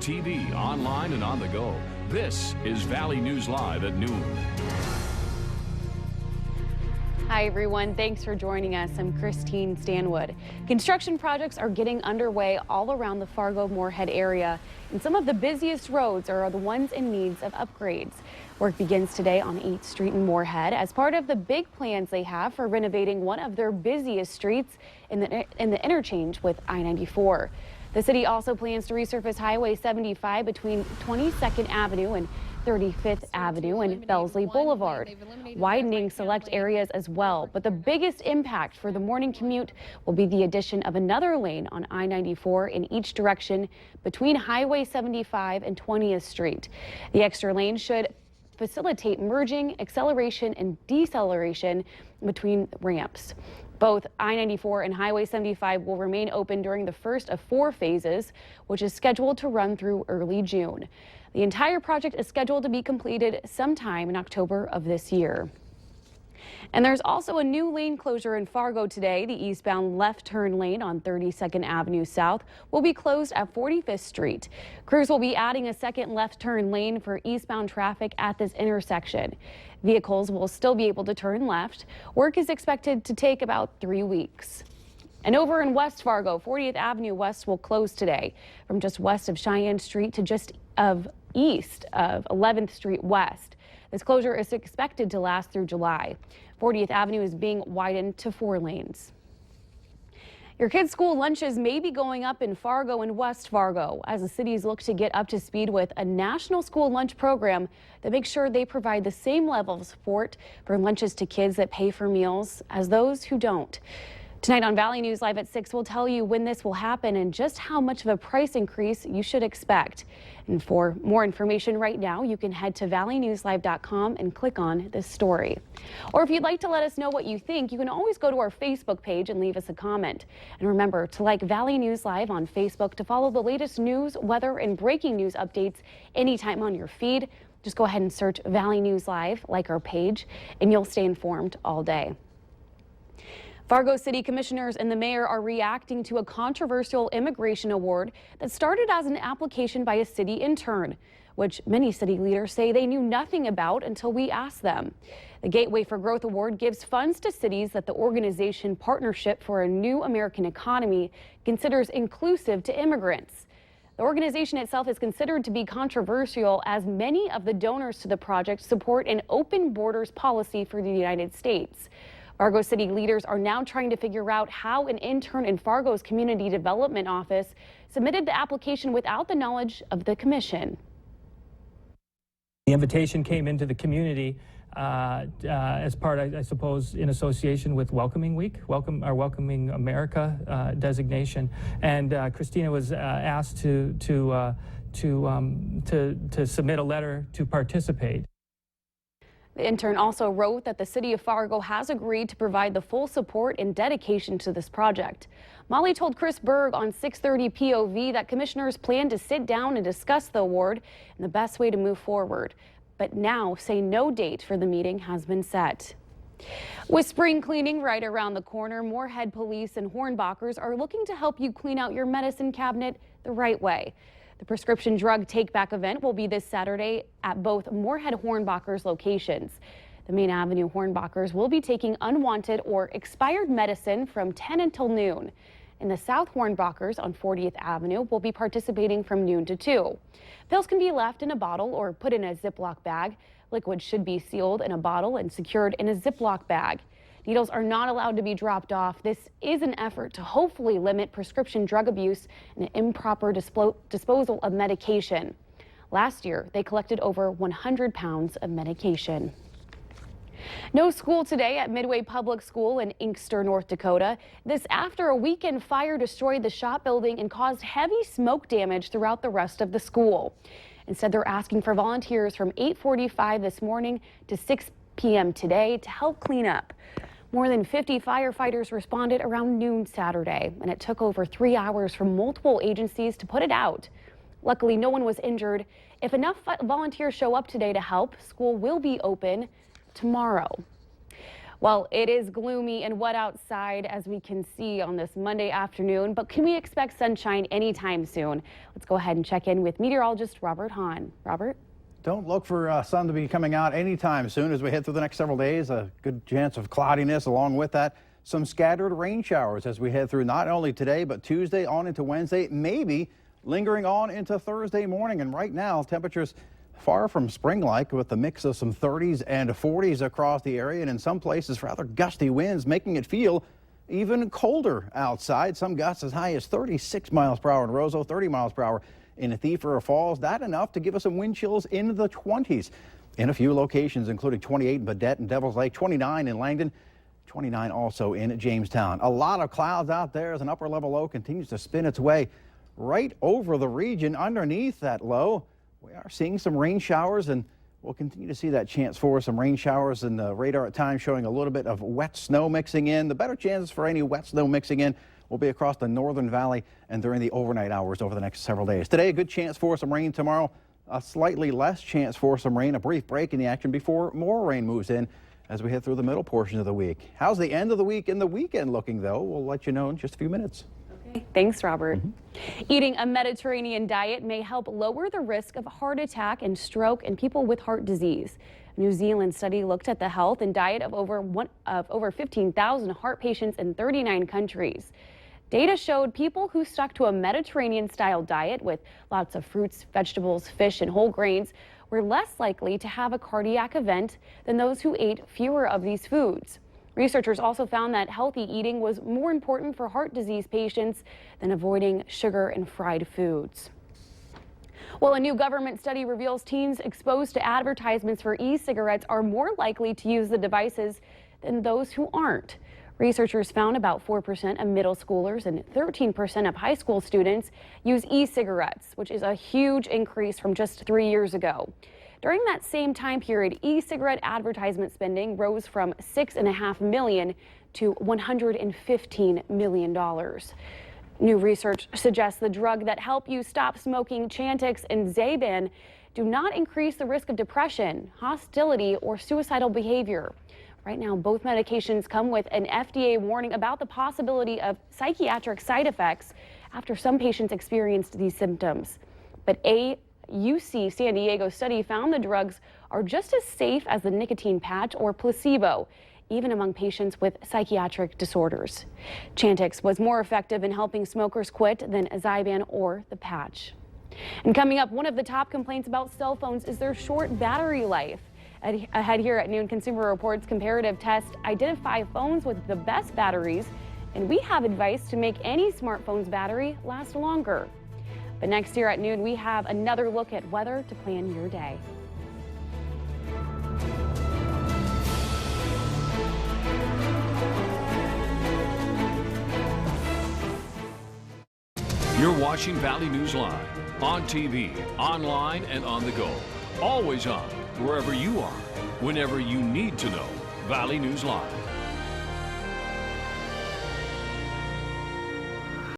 TV, online, and on the go. This is Valley News Live at noon. Hi everyone, thanks for joining us. I'm Christine Stanwood. Construction projects are getting underway all around the Fargo-Moorhead area, and some of the busiest roads are the ones in need of upgrades. Work begins today on 8th Street in Moorhead as part of the big plans they have for renovating one of their busiest streets in the interchange with I-94. The city also plans to resurface Highway 75 between 22nd Avenue and 35th Avenue and Bellesley Boulevard, widening select areas as well. But the biggest impact for the morning commute will be the addition of another lane on I-94 in each direction between Highway 75 and 20th Street. The extra lane should facilitate merging, acceleration, and deceleration between ramps. Both I-94 and Highway 75 will remain open during the first of 4 phases, which is scheduled to run through early June. The entire project is scheduled to be completed sometime in October of this year. And there's also a new lane closure in Fargo today. The eastbound left turn lane on 32nd Avenue South will be closed at 45th Street. Crews will be adding a second left turn lane for eastbound traffic at this intersection. Vehicles will still be able to turn left. Work is expected to take about 3 weeks. And over in West Fargo, 40th Avenue West will close today from just west of Cheyenne Street to just east of 11th Street West. This closure is expected to last through July. 40th Avenue is being widened to 4 lanes. Your kids' school lunches may be going up in Fargo and West Fargo as the cities look to get up to speed with a national school lunch program that makes sure they provide the same level of support for lunches to kids that pay for meals as those who don't. Tonight on Valley News Live at 6, we'll tell you when this will happen and just how much of a price increase you should expect. And for more information right now, you can head to valleynewslive.com and click on this story. Or if you'd like to let us know what you think, you can always go to our Facebook page and leave us a comment. And remember to like Valley News Live on Facebook to follow the latest news, weather, and breaking news updates anytime on your feed. Just go ahead and search Valley News Live, like our page, and you'll stay informed all day. Fargo City Commissioners and the mayor are reacting to a controversial immigration award that started as an application by a city intern, which many city leaders say they knew nothing about until we asked them. The Gateway for Growth Award gives funds to cities that the organization Partnership for a New American Economy considers inclusive to immigrants. The organization itself is considered to be controversial as many of the donors to the project support an open borders policy for the United States. Fargo City leaders are now trying to figure out how an intern in Fargo's Community Development Office submitted the application without the knowledge of the commission. The invitation came into the community as part, I suppose, in association with Welcoming Week, our Welcoming America designation, and Christina was asked to submit a letter to participate. The intern also wrote that the city of Fargo has agreed to provide the full support and dedication to this project. Molly told Chris Berg on 630 POV that commissioners plan to sit down and discuss the award and the best way to move forward. But now say no date for the meeting has been set. With spring cleaning right around the corner, Moorhead Police and Hornbachers are looking to help you clean out your medicine cabinet the right way. The prescription drug take-back event will be this Saturday at both Moorhead Hornbachers locations. The Main Avenue Hornbachers will be taking unwanted or expired medicine from 10 until noon. And the South Hornbachers on 40th Avenue will be participating from noon to 2. Pills can be left in a bottle or put in a Ziploc bag. Liquid should be sealed in a bottle and secured in a Ziploc bag. Needles are not allowed to be dropped off. This is an effort to hopefully limit prescription drug abuse and improper disposal of medication. Last year, they collected over 100 pounds of medication. No school today at Midway Public School in Inkster, North Dakota. This after a weekend fire destroyed the shop building and caused heavy smoke damage throughout the rest of the school. Instead, they're asking for volunteers from 8:45 this morning to 6 p.m. today to help clean up. More than 50 firefighters responded around noon Saturday, and it took over 3 hours from multiple agencies to put it out. Luckily, no one was injured. If enough volunteers show up today to help, school will be open tomorrow. Well, it is gloomy and wet outside, as we can see on this Monday afternoon, but can we expect sunshine anytime soon? Let's go ahead and check in with meteorologist Robert Hahn. Robert? Don't look for sun to be coming out anytime soon as we head through the next several days. A good chance of cloudiness, along with that, some scattered rain showers as we head through not only today, but Tuesday on into Wednesday, maybe lingering on into Thursday morning. And right now, temperatures far from spring-like, with a mix of some 30s and 40s across the area, and in some places rather gusty winds, making it feel even colder outside. Some gusts as high as 36 miles per hour in Roseau, 30 miles per hour in Thief River Falls. That enough to give us some wind chills in the 20s in a few locations, including 28 in Badette and Devil's Lake, 29 in Langdon, 29 also in Jamestown. A lot of clouds out there as an upper level low continues to spin its way right over the region. Underneath that low, we are seeing some rain showers, and we'll continue to see that chance for some rain showers, and the radar at times showing a little bit of wet snow mixing in. The better chances for any wet snow mixing in will be across the northern valley and during the overnight hours over the next several days. Today, a good chance for some rain. Tomorrow, a slightly less chance for some rain. A brief break in the action before more rain moves in as we head through the middle portion of the week. How's the end of the week and the weekend looking, though? We'll let you know in just a few minutes. Thanks, Robert. Eating a Mediterranean diet may help lower the risk of heart attack and stroke in people with heart disease. A New Zealand study looked at the health and diet of over 15,000 heart patients in 39 countries. Data showed people who stuck to a Mediterranean-style diet with lots of fruits, vegetables, fish, and whole grains were less likely to have a cardiac event than those who ate fewer of these foods. Researchers also found that healthy eating was more important for heart disease patients than avoiding sugar and fried foods. Well, a new government study reveals teens exposed to advertisements for e-cigarettes are more likely to use the devices than those who aren't. Researchers found about 4% of middle schoolers and 13% of high school students use e-cigarettes, which is a huge increase from just 3 years ago. During that same time period, e-cigarette advertisement spending rose from $6.5 million to $115 million. New research suggests the drug that help you stop smoking, Chantix and Zaban, do not increase the risk of depression, hostility, or suicidal behavior. Right now, both medications come with an FDA warning about the possibility of psychiatric side effects after some patients experienced these symptoms. But a UC San Diego study found the drugs are just as safe as the nicotine patch or placebo, even among patients with psychiatric disorders. Chantix was more effective in helping smokers quit than Zyban or the patch. And coming up, one of the top complaints about cell phones is their short battery life. Ahead here at noon, Consumer Reports comparative test identify phones with the best batteries, and we have advice to make any smartphone's battery last longer. But next here at noon, we have another look at weather to plan your day. You're watching Valley News Live on TV, online, and on the go. Always on, wherever you are, whenever you need to know. Valley News Live.